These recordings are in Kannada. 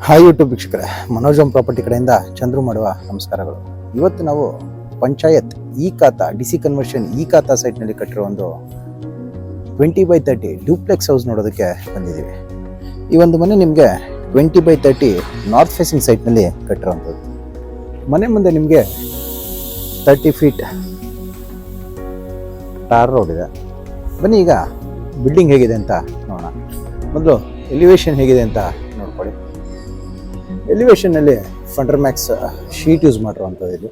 ಹಾಯ್ ಯೂಟ್ಯೂಬ್ ವೀಕ್ಷಕರೇ, ಮನೋಜಮ್ ಪ್ರಾಪರ್ಟಿ ಕಡೆಯಿಂದ ಚಂದ್ರು ಮಾಡುವ ನಮಸ್ಕಾರಗಳು. ಇವತ್ತು ನಾವು ಪಂಚಾಯತ್ ಈ ಖಾತಾ ಡಿಸಿ ಕನ್ವರ್ಷನ್ ಈ ಖಾತಾ ಸೈಟ್ನಲ್ಲಿ ಕಟ್ಟಿರೋ ಒಂದು 20x30 ಡ್ಯೂಪ್ಲೆಕ್ಸ್ ಹೌಸ್ ನೋಡೋದಕ್ಕೆ ಬಂದಿದ್ದೀವಿ. ಈ ಒಂದು ಮನೆ ನಿಮಗೆ 20x30 ನಾರ್ತ್ ಫೇಸಿಂಗ್ ಸೈಟ್ನಲ್ಲಿ ಕಟ್ಟಿರೋವಂಥದ್ದು. ಮನೆ ಮುಂದೆ ನಿಮಗೆ 30 ಫೀಟ್ ಟಾರ್ ರೋಡ್ ಇದೆ. ಬನ್ನಿ ಈಗ ಬಿಲ್ಡಿಂಗ್ ಹೇಗಿದೆ ಅಂತ ನೋಡೋಣ. ಮೊದಲು ಎಲಿವೇಶನ್ ಹೇಗಿದೆ ಅಂತ ನೋಡ್ಕೊಳ್ಳಿ. ಎಲಿವೇಶನ್ನಲ್ಲಿ ಫಂಡರ್ ಮ್ಯಾಕ್ಸ್ ಶೀಟ್ ಯೂಸ್ ಮಾಡಿರುವಂಥದ್ದು. ಇದು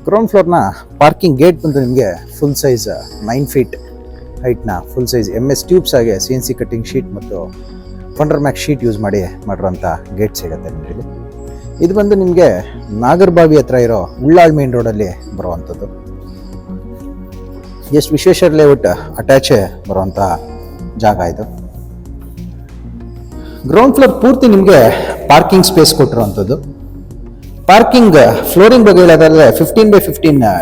ಗ್ರೌಂಡ್ ಫ್ಲೋರ್ನ ಪಾರ್ಕಿಂಗ್ ಗೇಟ್ ಬಂದು ನಿಮಗೆ ಫುಲ್ ಸೈಜ್ 9 ಫೀಟ್ ಹೈಟ್ನ ಫುಲ್ ಸೈಜ್ MS ಟ್ಯೂಬ್ಸ್ ಆಗಿ CNC ಕಟ್ಟಿಂಗ್ ಶೀಟ್ ಮತ್ತು ಫಂಡರ್ ಮ್ಯಾಕ್ಸ್ ಶೀಟ್ ಯೂಸ್ ಮಾಡಿರುವಂಥ ಗೇಟ್ ಸಿಗುತ್ತೆ ನಿಮಗೆ. ಇದು ಬಂದು ನಿಮಗೆ ನಾಗರಬಾವಿ ಹತ್ರ ಇರೋ ಉಳ್ಳಾಳ್ ಮೇನ್ ರೋಡಲ್ಲಿ ಬರುವಂಥದ್ದು. ಎಸ್ ವಿಶ್ವೇಶ್ವರ ಲೇಔಟ್ ಅಟ್ಯಾಚ್ ಬರುವಂಥ ಜಾಗ ಇದು. ಗ್ರೌಂಡ್ ಫ್ಲೋರ್ ಪೂರ್ತಿ ನಿಮಗೆ ಪಾರ್ಕಿಂಗ್ ಸ್ಪೇಸ್ ಕೊಟ್ಟಿರುವಂಥದ್ದು. ಪಾರ್ಕಿಂಗ್ ಫ್ಲೋರಿಂಗ್ ಬಗ್ಗೆ ಹೇಳೋದಾದ್ರೆ 15x15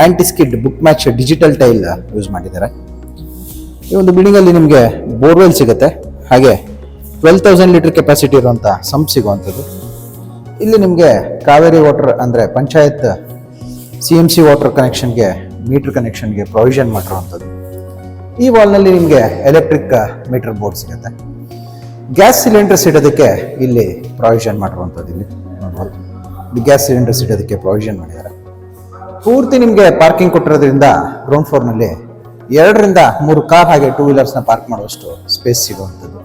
anti skid book match digital tile use ಮಾಡಿದ್ದಾರೆ. ಈ ಒಂದು ಬಿಲ್ಡಿಂಗ್ ಅಲ್ಲಿ ನಿಮಗೆ ಬೋರ್ವೆಲ್ ಸಿಗುತ್ತೆ, ಹಾಗೆ 12,000 ಲೀಟರ್ ಕೆಪಾಸಿಟಿ ಇರುವಂಥ ಸಂಪ್ ಸಿಗುವಂಥದ್ದು. ಇಲ್ಲಿ ನಿಮಗೆ ಕಾವೇರಿ ವಾಟರ್ ಅಂದರೆ ಪಂಚಾಯತ್ CMC ವಾಟರ್ ಕನೆಕ್ಷನ್ಗೆ ಮೀಟರ್ ಕನೆಕ್ಷನ್ಗೆ ಪ್ರೊವಿಷನ್ ಮಾಡಿರುವಂಥದ್ದು. ಈ ವಾಲ್ನಲ್ಲಿ ನಿಮಗೆ ಎಲೆಕ್ಟ್ರಿಕ್ ಮೀಟರ್ ಬೋರ್ಡ್ ಸಿಗುತ್ತೆ. ಗ್ಯಾಸ್ ಸಿಲಿಂಡರ್ಸ್ ಇಡೋದಕ್ಕೆ ಇಲ್ಲಿ ಪ್ರೊವಿಷನ್ ಮಾಡಿರುವಂಥದ್ದು. ಇಲ್ಲಿ ನೋಡ್ಬೋದು, ಗ್ಯಾಸ್ ಸಿಲಿಂಡರ್ಸ್ ಇಡೋದಕ್ಕೆ ಪ್ರೊವಿಷನ್ ಮಾಡಿದ್ದಾರೆ. ಪೂರ್ತಿ ನಿಮಗೆ ಪಾರ್ಕಿಂಗ್ ಕೊಟ್ಟಿರೋದ್ರಿಂದ ಗ್ರೌಂಡ್ ಫ್ಲೋರ್ನಲ್ಲಿ 2 ರಿಂದ 3 ಕಾರ್ ಹಾಗೆ 2 ವೀಲರ್ಸ್ನ ಪಾರ್ಕ್ ಮಾಡುವಷ್ಟು ಸ್ಪೇಸ್ ಸಿಗುವಂಥದ್ದು.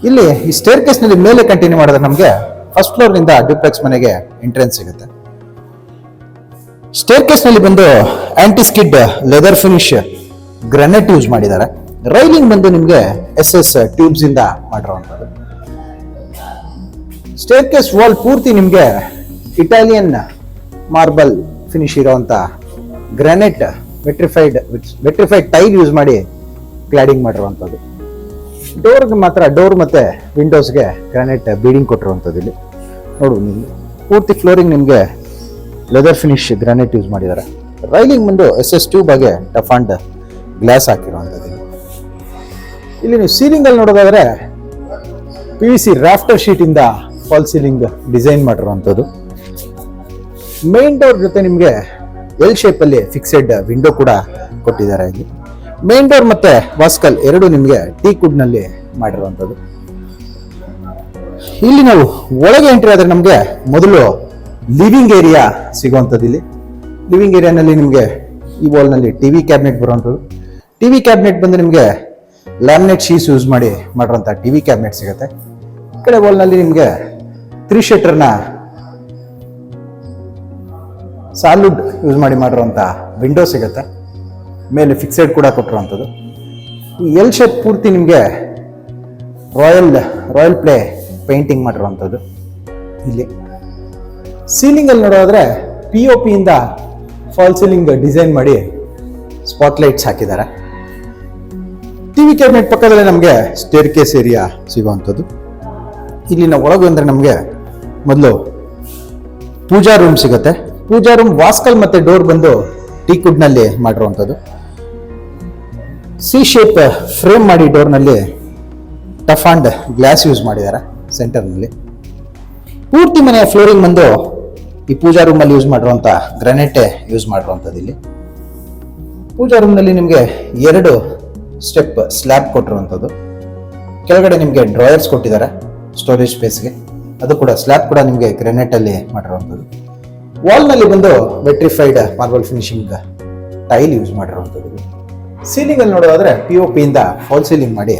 ಇಲ್ಲಿ ಈ ಸ್ಟೇರ್ ಕೇಸ್ನಲ್ಲಿ ಮೇಲೆ ಕಂಟಿನ್ಯೂ ಮಾಡಿದ್ರೆ ನಮಗೆ ಫಸ್ಟ್ ಫ್ಲೋರ್ನಿಂದ ಡ್ಯೂಪ್ಲೆಕ್ಸ್ ಮನೆಗೆ ಎಂಟ್ರೆನ್ಸ್ ಸಿಗುತ್ತೆ. ಸ್ಟೇರ್ ಕೇಸ್ನಲ್ಲಿ ಬಂದು anti-skid leather finish granite use ಮಾಡಿದ್ದಾರೆ. ರೈಲಿಂಗ್ ಬಂದು ನಿಮಗೆ SS ಟ್ಯೂಬ್ಸ್ ಇಂದ ಮಾಡಿರುವಂಥದ್ದು. ಸ್ಟೇರ್ ಕೇಸ್ ವಾಲ್ ಪೂರ್ತಿ ನಿಮಗೆ ಇಟಾಲಿಯನ್ ಮಾರ್ಬಲ್ ಫಿನಿಶ್ ಇರುವಂತ ಗ್ರಾನೈಟ್ ವೆಟ್ರಿಫೈಡ್ ಟೈಲ್ ಯೂಸ್ ಮಾಡಿ ಕ್ಲಾಡಿಂಗ್ ಮಾಡಿರುವಂಥದ್ದು. ಡೋರ್ಗೆ ಮಾತ್ರ ಡೋರ್ ಮತ್ತೆ ವಿಂಡೋಸ್ಗೆ ಗ್ರಾನೈಟ್ ಬೀಡಿಂಗ್ ಕೊಟ್ಟಿರುವಂಥದ್ದು. ಇಲ್ಲಿ ನೋಡ್ಬೋದು ನೀವು ಪೂರ್ತಿ ಫ್ಲೋರಿಂಗ್ ನಿಮಗೆ ಲೆದರ್ ಫಿನಿಶ್ ಗ್ರಾನೈಟ್ ಯೂಸ್ ಮಾಡಿದ್ದಾರೆ. ರೈಲಿಂಗ್ ಬಂದು SS ಟ್ಯೂಬ್ ಆಗಿ ಟಫ್ ಅಂಡ್ ಗ್ಲಾಸ್ ಹಾಕಿರುವಂಥದ್ದು. ಇಲ್ಲಿ ನೀವು ಸೀಲಿಂಗ್ ಅಲ್ಲಿ ನೋಡೋದಾದ್ರೆ PVC ರಾಫ್ಟರ್ ಶೀಟ್ ಇಂದ ಫಾಲ್ ಸೀಲಿಂಗ್ ಡಿಸೈನ್ ಮಾಡಿರುವಂಥದ್ದು. ಮೇನ್ ಡೋರ್ ಜೊತೆ ನಿಮಗೆ L ಶೇಪ್ ಅಲ್ಲಿ ಫಿಕ್ಸೆಡ್ ವಿಂಡೋ ಕೂಡ ಕೊಟ್ಟಿದ್ದಾರೆ. ಇಲ್ಲಿ ಮೇನ್ ಡೋರ್ ಮತ್ತೆ ವಾಸ್ಕಲ್ ಎರಡು ನಿಮಗೆ ಟೀಕ್ವುಡ್ ನಲ್ಲಿ ಮಾಡಿರುವಂಥದ್ದು. ಇಲ್ಲಿ ನಾವು ಒಳಗೆ ಎಂಟ್ರಿ ಆದ್ರೆ ನಮಗೆ ಮೊದಲು ಲಿವಿಂಗ್ ಏರಿಯಾ ಸಿಗುವಂಥದ್ದು. ಇಲ್ಲಿ ಲಿವಿಂಗ್ ಏರಿಯಾನಲ್ಲಿ ನಿಮಗೆ ಈ ವಾಲ್ ನಲ್ಲಿ TV ಕ್ಯಾಬಿನೆಟ್ ಬರುವಂಥದ್ದು. TV ಕ್ಯಾಬಿನೆಟ್ ಬಂದು ನಿಮಗೆ ಲ್ಯಾಮಿನೇಟ್ ಶೀಟ್ಸ್ ಯೂಸ್ ಮಾಡಿರುವಂಥ TV ಕ್ಯಾಬಿನೆಟ್ ಸಿಗುತ್ತೆ. ಈ ಕಡೆ ವಾಲ್ನಲ್ಲಿ ನಿಮಗೆ 3 ಶಟರ್ನ ಸಾಲಿಡ್ ಯೂಸ್ ಮಾಡಿರುವಂಥ ವಿಂಡೋ ಸಿಗುತ್ತೆ. ಮೇಲೆ ಫಿಕ್ಸೆಡ್ ಕೂಡ ಕೊಟ್ಟಿರುವಂಥದ್ದು. ಈ L ಶೇಪ್ ಪೂರ್ತಿ ನಿಮಗೆ ರಾಯಲ್ ಪ್ಲೇ ಪೇಂಟಿಂಗ್ ಮಾಡಿರುವಂಥದ್ದು. ಇಲ್ಲಿ ಸೀಲಿಂಗ್ ಅಲ್ಲಿ ನೋಡೋದಾದ್ರೆ POP ಇಂದ ಫಾಲ್ ಸೀಲಿಂಗ್ ಡಿಸೈನ್ ಮಾಡಿ ಸ್ಪಾಟ್ಲೈಟ್ಸ್ ಹಾಕಿದ್ದಾರೆ. TV ಕ್ಯಾಬಿನೆಟ್ ಪಕ್ಕದಲ್ಲೇ ನಮಗೆ ಸ್ಟೇರ್ ಕೇಸ್ ಏರಿಯಾ ಸಿಗುವಂಥದ್ದು. ಇಲ್ಲಿ ನಾವು ಒಳಗೆ ಬಂದರೆ ನಮಗೆ ಮೊದಲು ಪೂಜಾ ರೂಮ್ ಸಿಗುತ್ತೆ. ಪೂಜಾ ರೂಮ್ ವಾಸ್ಕಲ್ ಮತ್ತೆ ಡೋರ್ ಬಂದು ಟೀಕ್ವುಡ್ ನಲ್ಲಿ ಮಾಡಿರುವಂಥದ್ದು. C ಶೇಪ್ ಫ್ರೇಮ್ ಮಾಡಿ ಡೋರ್ನಲ್ಲಿ ಟಫ್ ಅಂಡ್ ಗ್ಲಾಸ್ ಯೂಸ್ ಮಾಡಿದ್ದಾರೆ ಸೆಂಟರ್ನಲ್ಲಿ. ಪೂರ್ತಿ ಮನೆಯ ಫ್ಲೋರಿಂಗ್ ಬಂದು ಈ ಪೂಜಾ ರೂಮ್ ಅಲ್ಲಿ ಯೂಸ್ ಮಾಡಿರುವಂಥ ಗ್ರಾನೈಟೇ ಯೂಸ್ ಮಾಡಿರುವಂಥದ್ದು. ಇಲ್ಲಿ ಪೂಜಾ ರೂಮ್ ನಲ್ಲಿ ನಿಮಗೆ 2 ಸ್ಟೆಪ್ ಸ್ಲ್ಯಾಬ್ ಕೊಟ್ಟಿರುವಂಥದ್ದು. ಕೆಳಗಡೆ ನಿಮಗೆ ಡ್ರಾಯರ್ಸ್ ಕೊಟ್ಟಿದ್ದಾರೆ ಸ್ಟೋರೇಜ್ ಸ್ಪೇಸ್ಗೆ. ಅದು ಕೂಡ ಸ್ಲ್ಯಾಬ್ ಕೂಡ ನಿಮಗೆ ಗ್ರಾನೈಟ್ ಅಲ್ಲಿ ಮಾಡಿರುವಂಥದ್ದು. ವಾಲ್ ನಲ್ಲಿ ಬಂದು vitrified marble finishing tile use ಮಾಡಿರುವಂಥದ್ದು. ಸೀಲಿಂಗ್ ಅಲ್ಲಿ ನೋಡೋದಾದ್ರೆ POP ಇಂದ ಫಾಲ್ ಸೀಲಿಂಗ್ ಮಾಡಿ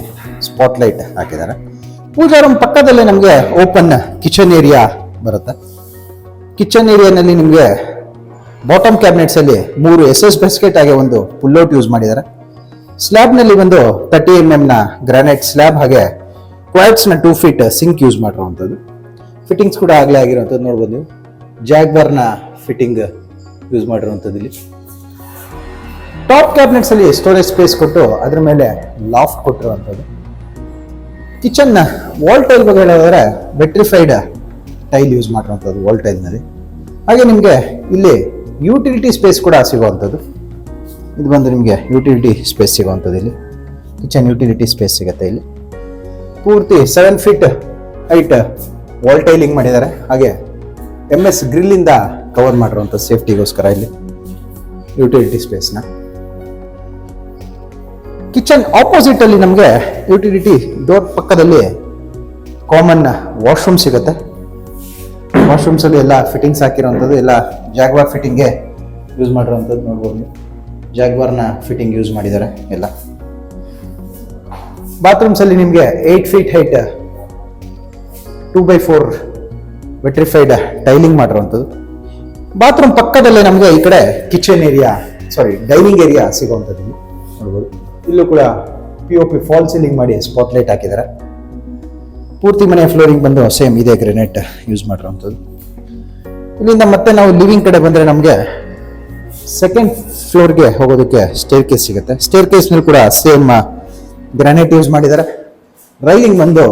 ಸ್ಪಾಟ್ಲೈಟ್ ಹಾಕಿದ್ದಾರೆ. ಪೂಜಾ ರೂಮ್ ಪಕ್ಕದಲ್ಲೇ ನಮಗೆ ಓಪನ್ ಕಿಚನ್ ಏರಿಯಾ ಬರುತ್ತೆ. ಕಿಚನ್ ಏರಿಯಾನಲ್ಲಿ ನಿಮಗೆ ಬಾಟಮ್ ಕ್ಯಾಬಿನೆಟ್ಸ್ ಅಲ್ಲಿ 3 SS ಬ್ಯಾಸ್ಕೆಟ್ ಆಗಿ ಒಂದು ಪುಲ್ಔಟ್ ಯೂಸ್ ಮಾಡಿದ್ದಾರೆ. ಸ್ಲ್ಯಾಬ್ ನಲ್ಲಿ ಒಂದು 30 mm ನ ಗ್ರಾನೈಟ್ ಸ್ಲ್ಯಾಬ್ ಹಾಗೆ ಕ್ವಾಟ್ಸ್ ನ 2 ಫೀಟ್ ಸಿಂಕ್ ಯೂಸ್ ಮಾಡಿರುವಂಥದ್ದು. ಫಿಟ್ಟಿಂಗ್ಸ್ ಕೂಡ ಆಗಲೇ ಆಗಿರುವಂಥದ್ದು ನೋಡ್ಬೋದು ನೀವು. ಜಾಗ್ವಾರ್ ನ ಫಿಟ್ಟಿಂಗ್ ಯೂಸ್ ಮಾಡಿರುವಂಥದ್ದು. ಇಲ್ಲಿ ಟಾಪ್ ಕ್ಯಾಬಿನೆಟ್ಸ್ ಅಲ್ಲಿ ಸ್ಟೋರೇಜ್ ಸ್ಪೇಸ್ ಕೊಟ್ಟು ಅದ್ರ ಮೇಲೆ ಲಾಫ್ಟ್ ಕೊಟ್ಟಿರುವಂಥದ್ದು. ಕಿಚನ್ ವಾಲ್ ಟೈಲ್ ಬಗ್ಗೆ ಹೇಳೋದಾದ್ರೆ ವೆಟ್ರಿಫೈಡ್ ಟೈಲ್ ಯೂಸ್ ಮಾಡಿರುವಂಥದ್ದು ವಾಲ್ ಟೈಲ್ ನಲ್ಲಿ. ಹಾಗೆ ನಿಮಗೆ ಇಲ್ಲಿ ಯುಟಿಲಿಟಿ ಸ್ಪೇಸ್ ಕೂಡ ಸಿಗುವಂಥದ್ದು. ಇದು ಬಂದು ನಿಮಗೆ ಯುಟಿಲಿಟಿ ಸ್ಪೇಸ್ ಸಿಗುವಂಥದ್ದು. ಇಲ್ಲಿ ಕಿಚನ್ ಯುಟಿಲಿಟಿ ಸ್ಪೇಸ್ ಸಿಗುತ್ತೆ. ಇಲ್ಲಿ ಪೂರ್ತಿ 7 ಫೀಟ್ ಹೈಟ್ ವಾಲ್ ಟೈಲಿಂಗ್ ಮಾಡಿದ್ದಾರೆ. ಹಾಗೆ MS ಗ್ರಿಲ್ ಇಂದ ಕವರ್ ಮಾಡಿರುವಂಥ ಸೇಫ್ಟಿಗೋಸ್ಕರ ಇಲ್ಲಿ ಯುಟಿಲಿಟಿ ಸ್ಪೇಸ್ನ. ಕಿಚನ್ ಆಪೋಸಿಟ್ ಅಲ್ಲಿ ನಮಗೆ ಯುಟಿಲಿಟಿ ಡೋರ್ ಪಕ್ಕದಲ್ಲಿ ಕಾಮನ್ ವಾಶ್ರೂಮ್ ಸಿಗುತ್ತೆ. ವಾಶ್ರೂಮ್ಸ್ ಅಲ್ಲಿ ಎಲ್ಲ ಫಿಟ್ಟಿಂಗ್ಸ್ ಹಾಕಿರುವಂಥದ್ದು, ಎಲ್ಲ ಜಾಗ್ವಾರ್ ಫಿಟ್ಟಿಂಗ್ಗೆ ಯೂಸ್ ಮಾಡಿರುವಂಥದ್ದು ನೋಡ್ಬೋದು. ಜಾಗ್ವಾರ್ನ ಫಿಟ್ಟಿಂಗ್ ಯೂಸ್ ಮಾಡಿದ್ದಾರೆ ಎಲ್ಲ. ಬಾತ್ರೂಮ್ಸ್ ಅಲ್ಲಿ ನಿಮಗೆ 8 feet height 2x4 vitrified tiling ಮಾಡಿರುವಂಥದ್ದು. ಬಾತ್ರೂಮ್ ಪಕ್ಕದಲ್ಲೇ ನಮಗೆ ಈ ಕಡೆ ಕಿಚನ್ ಏರಿಯಾ ಡೈನಿಂಗ್ ಏರಿಯಾ ಸಿಗುವಂಥದ್ದು ಇಲ್ಲಿ ನೋಡ್ಬೋದು. ಇಲ್ಲೂ ಕೂಡ POP ಫಾಲ್ ಸೀಲಿಂಗ್ ಮಾಡಿ ಸ್ಪಾಟ್ಲೈಟ್ ಹಾಕಿದ್ದಾರೆ. ಪೂರ್ತಿ ಮನೆ ಫ್ಲೋರಿಂಗ್ ಬಂದು ಸೇಮ್ ಇದೆ ಗ್ರೆನೇಟ್ ಯೂಸ್ ಮಾಡಿರುವಂಥದ್ದು. ಇಲ್ಲಿಂದ ಮತ್ತೆ ನಾವು ಲಿವಿಂಗ್ ಕಡೆ ಬಂದರೆ ನಮಗೆ ಸೆಕೆಂಡ್ ಫ್ಲೋರ್ಗೆ ಹೋಗೋದಕ್ಕೆ ಸ್ಟೇರ್ ಕೇಸ್ ಸಿಗುತ್ತೆ. ಸ್ಟೇರ್ ಕೇಸ್ನಲ್ಲಿ ಕೂಡ ಸೇಮ್ ಗ್ರಾನೈಟ್ ಯೂಸ್ ಮಾಡಿದ್ದಾರೆ. ರೈಲಿಂಗ್ ಬಂದು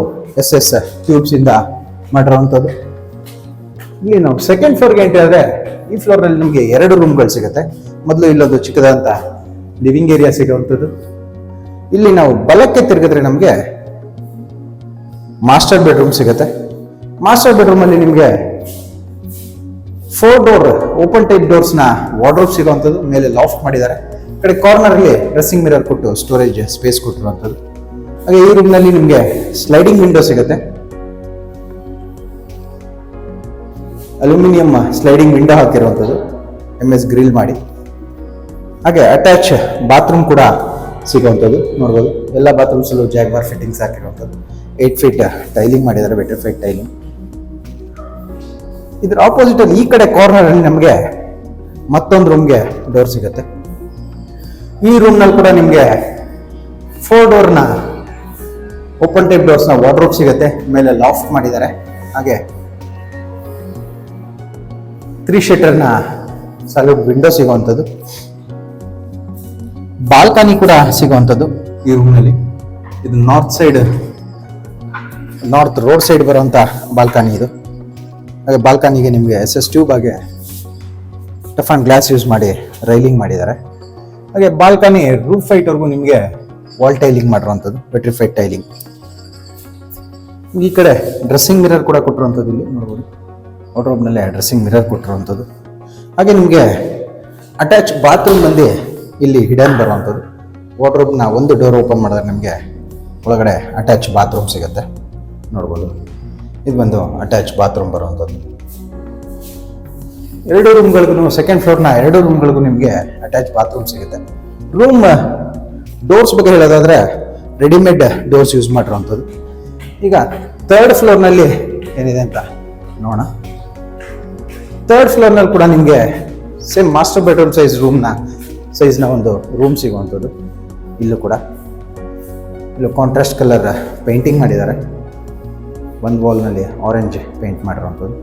SS ಟ್ಯೂಬ್ಸ್ ಇಂದ ಮಾಡಿರುವಂಥದ್ದು. ಇಲ್ಲಿ ನಾವು ಸೆಕೆಂಡ್ ಫ್ಲೋರ್ಗೆ ಎಂಟ್ರಿ ಆದರೆ ಈ ಫ್ಲೋರ್ನಲ್ಲಿ ನಮಗೆ 2 ರೂಮ್ಗಳು ಸಿಗುತ್ತೆ. ಮೊದಲು ಇಲ್ಲೊಂದು ಚಿಕ್ಕದಾದಂಥ ಲಿವಿಂಗ್ ಏರಿಯಾ ಸಿಗುವಂಥದ್ದು. ಇಲ್ಲಿ ನಾವು ಬಲಕ್ಕೆ ತಿರುಗಿದ್ರೆ ನಮಗೆ ಮಾಸ್ಟರ್ ಬೆಡ್ರೂಮ್ ಸಿಗುತ್ತೆ. ಮಾಸ್ಟರ್ ಬೆಡ್ರೂಮ್ ಅಲ್ಲಿ ನಿಮಗೆ 4 ಡೋರ್ ಓಪನ್ ಟೈಪ್ ಡೋರ್ಸ್ನ ವಾರ್ಡ್ರೋಬ್ ಸಿಗುವಂಥದ್ದು. ಮೇಲೆ ಲಾಫ್ಟ್ ಮಾಡಿದ್ದಾರೆ. ಈ ಕಡೆ ಕಾರ್ನರ್ ಅಲ್ಲಿ ಡ್ರೆಸ್ಸಿಂಗ್ ಮಿರರ್ ಕೊಟ್ಟು ಸ್ಟೋರೇಜ್ ಸ್ಪೇಸ್ ಕೊಟ್ಟಿರುವಂಥದ್ದು. ಹಾಗೆ ಈ ರೂಮ್ ನಲ್ಲಿ ನಿಮಗೆ ಸ್ಲೈಡಿಂಗ್ ವಿಂಡೋ ಸಿಗುತ್ತೆ. ಅಲ್ಯೂಮಿನಿಯಂ ಸ್ಲೈಡಿಂಗ್ ವಿಂಡೋ ಹಾಕಿರುವಂಥದ್ದು MS ಗ್ರಿಲ್ ಮಾಡಿ. ಹಾಗೆ ಅಟ್ಯಾಚ್ ಬಾತ್ರೂಮ್ ಕೂಡ ಸಿಗುವಂಥದ್ದು ನೋಡ್ಬೋದು. ಎಲ್ಲ ಬಾತ್ರೂಮ್ಸಲ್ಲೂ ಜಾಗ್ವಾರ್ ಫಿಟ್ಟಿಂಗ್ಸ್ ಹಾಕಿರುವಂಥದ್ದು. 8 ಫೀಟ್ ಟೈಲಿಂಗ್ ಮಾಡಿದ್ದಾರೆ, ವೆಟ್ರಿಫೈಡ್ ಟೈಲಿಂಗ್. ಇದ್ರ ಆಪೋಸಿಟ್ ಅಲ್ಲಿ ಈ ಕಡೆ ಕಾರ್ನರ್ ಅಲ್ಲಿ ನಮಗೆ ಮತ್ತೊಂದು ರೂಮ್ಗೆ ಡೋರ್ ಸಿಗುತ್ತೆ. ಈ ರೂಮ್ ನಲ್ಲಿ ಕೂಡ ನಿಮಗೆ 4 ಡೋರ್ನ ಓಪನ್ ಟೈಪ್ ಡೋರ್ಸ್ನ ವಾರ್ಡ್ರೋಬ್ ಸಿಗುತ್ತೆ. ಮೇಲೆ ಲಾಫ್ಟ್ ಮಾಡಿದ್ದಾರೆ. ಹಾಗೆ 3 ಶಟರ್ನ ಸಾಲಿಡ್ ವಿಂಡೋ ಸಿಗುವಂಥದ್ದು. ಬಾಲ್ಕನಿ ಕೂಡ ಸಿಗುವಂಥದ್ದು ಈ ರೂಮ್ನಲ್ಲಿ. ಇದು ನಾರ್ತ್ ರೋಡ್ ಸೈಡ್ ಬರುವಂಥ ಬಾಲ್ಕನಿ ಇದು. ಹಾಗೆ ಬಾಲ್ಕನಿಗೆ ನಿಮಗೆ SS ಟ್ಯೂಬ್ ಹಾಗೆ ಟಫನ್ ಗ್ಲಾಸ್ ಯೂಸ್ ಮಾಡಿ ರೈಲಿಂಗ್ ಮಾಡಿದ್ದಾರೆ. ಹಾಗೆ ಬಾಲ್ಕನಿ ರೂಫ್ ಹೈಟ್ವರೆಗೂ ನಿಮಗೆ ವಾಲ್ ಟೈಲಿಂಗ್ ಮಾಡಿರುವಂಥದ್ದು, ವೆಟ್ರಿಫೈಡ್ ಟೈಲಿಂಗ್. ಈ ಕಡೆ ಡ್ರೆಸ್ಸಿಂಗ್ ಮಿರರ್ ಕೂಡ ಕೊಟ್ಟಿರುವಂಥದ್ದು ಇಲ್ಲಿ ನೋಡ್ಬೋದು. ವಾರ್ಡ್ರೋಬ್ನಲ್ಲೇ ಡ್ರೆಸ್ಸಿಂಗ್ ಮಿರರ್ ಕೊಟ್ಟಿರುವಂಥದ್ದು. ಹಾಗೆ ನಿಮಗೆ ಅಟ್ಯಾಚ್ ಬಾತ್ರೂಮ್ ಬಂದು ಇಲ್ಲಿ ಹಿಡನ್ ಬರುವಂಥದ್ದು. ವಾರ್ಡ್ರೋಬ್ನ ಒಂದು ಡೋರ್ ಓಪನ್ ಮಾಡಿದ್ರೆ ನಿಮಗೆ ಒಳಗಡೆ ಅಟ್ಯಾಚ್ ಬಾತ್ರೂಮ್ ಸಿಗುತ್ತೆ ನೋಡ್ಬೋದು. ಇದು ಬಂದು ಅಟ್ಯಾಚ್ ಬಾತ್ರೂಮ್ ಬರುವಂಥದ್ದು. 2 ರೂಮ್ಗಳಿಗೂ ಸೆಕೆಂಡ್ ಫ್ಲೋರ್ನ 2 ರೂಮ್ಗಳಿಗೂ ನಿಮಗೆ ಅಟ್ಯಾಚ್ ಬಾತ್ರೂಮ್ ಸಿಗುತ್ತೆ. ರೂಮ್ ಡೋರ್ಸ್ ಬಗ್ಗೆ ಹೇಳೋದಾದ್ರೆ ರೆಡಿಮೇಡ್ ಡೋರ್ಸ್ ಯೂಸ್ ಮಾಡಿರುವಂಥದ್ದು. ಈಗ 3rd ಫ್ಲೋರ್ನಲ್ಲಿ ಏನಿದೆ ಅಂತ ನೋಡೋಣ. 3rd ಫ್ಲೋರ್ನಲ್ಲಿ ಕೂಡ ನಿಮಗೆ ಸೇಮ್ ಮಾಸ್ಟರ್ ಬೆಡ್ರೂಮ್ ಸೈಜ್ನ ಒಂದು ರೂಮ್ ಸಿಗುವಂಥದ್ದು. ಇಲ್ಲೂ ಕೂಡ ಕಾಂಟ್ರಾಸ್ಟ್ ಕಲರ್ ಪೇಂಟಿಂಗ್ ಮಾಡಿದ್ದಾರೆ. ಒಂದು ವಾಲ್ನಲ್ಲಿ ಆರೆಂಜ್ ಪೇಂಟ್ ಮಾಡಿರುವಂಥದ್ದು.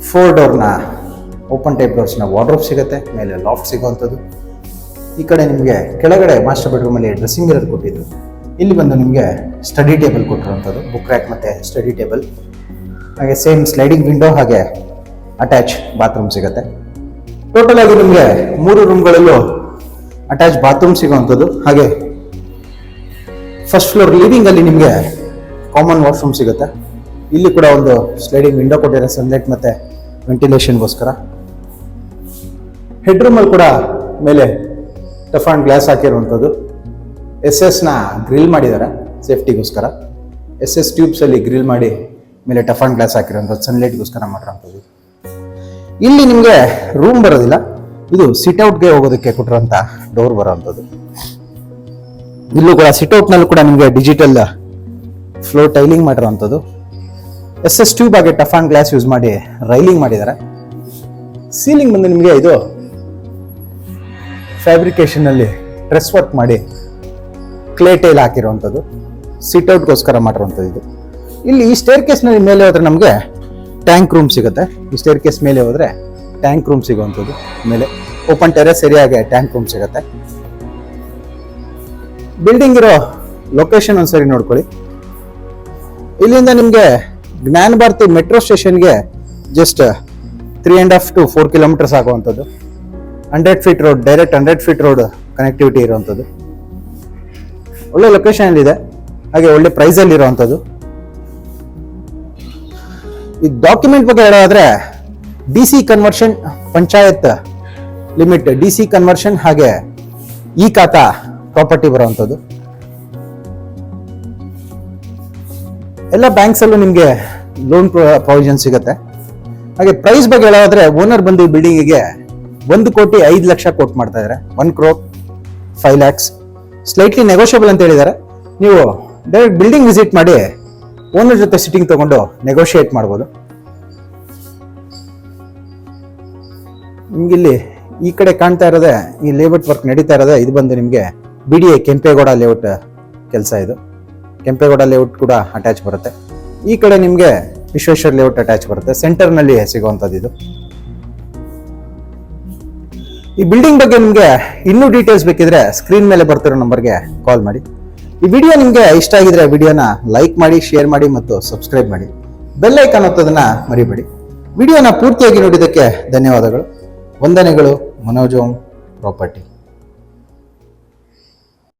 4 ಡೋರ್ನ ಓಪನ್ ಟೈಪ್ ಡೋರ್ಸ್ನ ವಾರ್ಡ್ರೋಬ್ ಸಿಗುತ್ತೆ. ಮೇಲೆ ಲಾಫ್ಟ್ ಸಿಗುವಂಥದ್ದು. ಈ ಕಡೆ ನಿಮಗೆ ಕೆಳಗಡೆ ಮಾಸ್ಟರ್ ಬೆಡ್ರೂಮಲ್ಲಿ ಡ್ರೆಸ್ಸಿಂಗ್ ಮಿರರ್ ಕೊಟ್ಟಿದ್ದು. ಇಲ್ಲಿ ಬಂದು ನಿಮಗೆ ಸ್ಟಡಿ ಟೇಬಲ್ ಕೊಟ್ಟಿರುವಂಥದ್ದು, ಬುಕ್ ರ್ಯಾಕ್ ಮತ್ತು ಸ್ಟಡಿ ಟೇಬಲ್. ಹಾಗೆ ಸೇಮ್ ಸ್ಲೈಡಿಂಗ್ ವಿಂಡೋ ಹಾಗೆ ಅಟ್ಯಾಚ್ ಬಾತ್ರೂಮ್ ಸಿಗುತ್ತೆ. ಟೋಟಲ್ ಆಗಿ ನಿಮಗೆ 3 ರೂಮ್ಗಳಲ್ಲೂ ಅಟ್ಯಾಚ್ ಬಾತ್ರೂಮ್ ಸಿಗುವಂಥದ್ದು. ಹಾಗೆ ಫಸ್ಟ್ ಫ್ಲೋರ್ ಲಿವಿಂಗ್ ಅಲ್ಲಿ ನಿಮಗೆ ಕಾಮನ್ ವಾಶ್ರೂಮ್ ಸಿಗುತ್ತೆ. ಇಲ್ಲಿ ಕೂಡ ಒಂದು ಸ್ಲೈಡಿಂಗ್ ವಿಂಡೋ ಕೊಟ್ಟಿದ್ದಾರೆ ಸನ್ಲೈಟ್ ಮತ್ತು ವೆಂಟಿಲೇಷನ್ಗೋಸ್ಕರ. ಹೆಡ್ ರೂಮಲ್ಲಿ ಕೂಡ ಮೇಲೆ ಟಫಾನ್ ಗ್ಲಾಸ್ ಹಾಕಿರುವಂಥದ್ದು. SS ಗ್ರಿಲ್ ಮಾಡಿದ್ದಾರೆ ಸೇಫ್ಟಿಗೋಸ್ಕರ. SS ಟ್ಯೂಬ್ಸಲ್ಲಿ ಗ್ರಿಲ್ ಮಾಡಿ ಮೇಲೆ ಟಫಾನ್ ಗ್ಲಾಸ್ ಹಾಕಿರುವಂಥದ್ದು ಸನ್ಲೈಟ್ಗೋಸ್ಕರ ಮಾಡಿರೋಂಥದ್ದು. ಇಲ್ಲಿ ನಿಮಗೆ ರೂಮ್ ಬರೋದಿಲ್ಲ, ಇದು ಸಿಟ್ಔಟ್ಗೆ ಹೋಗೋದಕ್ಕೆ ಕೊಟ್ಟಿರೋಂಥ ಡೋರ್ ಬರೋವಂಥದ್ದು. ಇಲ್ಲೂ ಕೂಡ ಸಿಟ್ಔಟ್ನಲ್ಲೂ ಕೂಡ ನಿಮಗೆ ಡಿಜಿಟಲ್ ಫ್ಲೋರ್ ಟೈಲಿಂಗ್ ಮಾಡಿರೋವಂಥದ್ದು. SS ಟ್ಯೂಬ್ ಹಾಗೆ ಟಫಾನ್ ಗ್ಲಾಸ್ ಯೂಸ್ ಮಾಡಿ ರೈಲಿಂಗ್ ಮಾಡಿದ್ದಾರೆ. ಸೀಲಿಂಗ್ ಬಂದು ನಿಮಗೆ ಇದು ಫ್ಯಾಬ್ರಿಕೇಶನ್ ಅಲ್ಲಿ ಡ್ರೆಸ್ ವರ್ಕ್ ಮಾಡಿ ಕ್ಲೇ ಟೈಲ್ ಹಾಕಿರುವಂಥದ್ದು, ಸಿಟ್ಔಟ್ಗೋಸ್ಕರ ಮಾಡಿರುವಂಥದ್ದು ಇದು. ಇಲ್ಲಿ ಈ ಸ್ಟೇರ್ ಕೇಸ್ನಲ್ಲಿ ಮೇಲೆ ಹೋದ್ರೆ ನಮಗೆ ಟ್ಯಾಂಕ್ ರೂಮ್ ಸಿಗುತ್ತೆ. ಈ ಸ್ಟೇರ್ ಕೇಸ್ ಮೇಲೆ ಹೋದ್ರೆ ಟ್ಯಾಂಕ್ ರೂಮ್ ಸಿಗುವಂಥದ್ದು. ಮೇಲೆ ಓಪನ್ ಟೆರೆಸ್ ಏರಿಯಾಗೆ ಟ್ಯಾಂಕ್ ರೂಮ್ ಸಿಗುತ್ತೆ. ಬಿಲ್ಡಿಂಗ್ ಇರೋ ಲೊಕೇಶನ್ ಒಂದ್ಸರಿ ನೋಡ್ಕೊಳ್ಳಿ. ಇಲ್ಲಿಂದ ನಿಮಗೆ ಜ್ಞಾನ ಭಾರತಿ ಮೆಟ್ರೋ ಸ್ಟೇಷನ್ಗೆ ಜಸ್ಟ್ 3.5 to 4 ಕಿಲೋಮೀಟರ್ಸ್ ಆಗುವಂಥದ್ದು. 100 feet road, direct 100 feet road connectivity ಇರುವಂಥದ್ದು. ಒಳ್ಳೆ ಲೊಕೇಶನ್ ಇದೆ. ಹಾಗೆ ಒಳ್ಳೆ ಪ್ರೈಸಲ್ಲಿ ಇರುವಂಥದ್ದು. ಈ ಡಾಕ್ಯುಮೆಂಟ್ ಬಗ್ಗೆ ಹೇಳೋದಾದ್ರೆ D C conversion, panchayat limit, D C conversion, ಹಾಗೆ ಈ ಖಾತಾ ಪ್ರಾಪರ್ಟಿ ಬರುವಂಥದ್ದು. ಎಲ್ಲ ಬ್ಯಾಂಕ್ಸ್ ಅಲ್ಲೂ ನಿಮಗೆ ಲೋನ್ ಪ್ರೊವಿಷನ್ ಸಿಗುತ್ತೆ. ಹಾಗೆ ಪ್ರೈಸ್ ಬಗ್ಗೆ ಹೇಳೋದಾದ್ರೆ ಓನರ್ ಬಂದು ಈ ಬಿಲ್ಡಿಂಗಿಗೆ 1,05,00,000 ಕೋಟ್ ಮಾಡ್ತಾ ಇದ್ದಾರೆ. 1,05,00,000 ಸ್ಲೈಟ್ಲಿ ನೆಗೋಷಿಯಬಲ್ ಅಂತ ಹೇಳಿದ್ದಾರೆ. ನೀವು ಡೈರೆಕ್ಟ್ ಬಿಲ್ಡಿಂಗ್ ವಿಸಿಟ್ ಮಾಡಿ ಓನರ್ ಜೊತೆ ಸಿಟ್ಟಿಂಗ್ ತಗೊಂಡು ನೆಗೋಷಿಯೇಟ್ ಮಾಡ್ಬೋದು. ನಿಮ್ಗಿಲ್ಲಿ ಈ ಕಡೆ ಕಾಣ್ತಾ ಇರೋದೇ ಈ ಲೇಔಟ್ ವರ್ಕ್ ನಡೀತಾ ಇರೋದೇ, ಇದು ಬಂದು ನಿಮಗೆ BDA ಕೆಂಪೇಗೌಡ ಲೇಔಟ್ ಕೆಲಸ. ಇದು ಕೆಂಪೇಗೌಡ ಲೇಔಟ್ ಕೂಡ ಅಟ್ಯಾಚ್ ಬರುತ್ತೆ. ಈ ಕಡೆ ನಿಮಗೆ ವಿಶ್ವೇಶ್ವರ ಲೇಔಟ್ ಅಟ್ಯಾಚ್ ಬರುತ್ತೆ. ಸೆಂಟರ್ನಲ್ಲಿ ಸಿಗುವಂಥದ್ದು ಇದು. ಈ ಬಿಲ್ಡಿಂಗ್ ಬಗ್ಗೆ ನಿಮಗೆ ಇನ್ನೂ ಡೀಟೇಲ್ಸ್ ಬೇಕಿದ್ರೆ ಸ್ಕ್ರೀನ್ ಮೇಲೆ ಬರ್ತಿರೋ ನಂಬರ್ಗೆ ಕಾಲ್ ಮಾಡಿ. ಈ ವಿಡಿಯೋ ನಿಮಗೆ ಇಷ್ಟ ಆಗಿದ್ರೆ ವಿಡಿಯೋನ ಲೈಕ್ ಮಾಡಿ, ಶೇರ್ ಮಾಡಿ ಮತ್ತು ಸಬ್ಸ್ಕ್ರೈಬ್ ಮಾಡಿ. ಬೆಲ್ ಐಕಾನ್ ಒತ್ತೋದನ್ನ ಮರಿಬೇಡಿ. ವಿಡಿಯೋನ ಪೂರ್ತಿಯಾಗಿ ನೋಡಿದ್ದಕ್ಕೆ ಧನ್ಯವಾದಗಳು. ವಂದನೆಗಳು. ಮನೋಜ್ ಓಂ ಪ್ರಾಪರ್ಟಿ.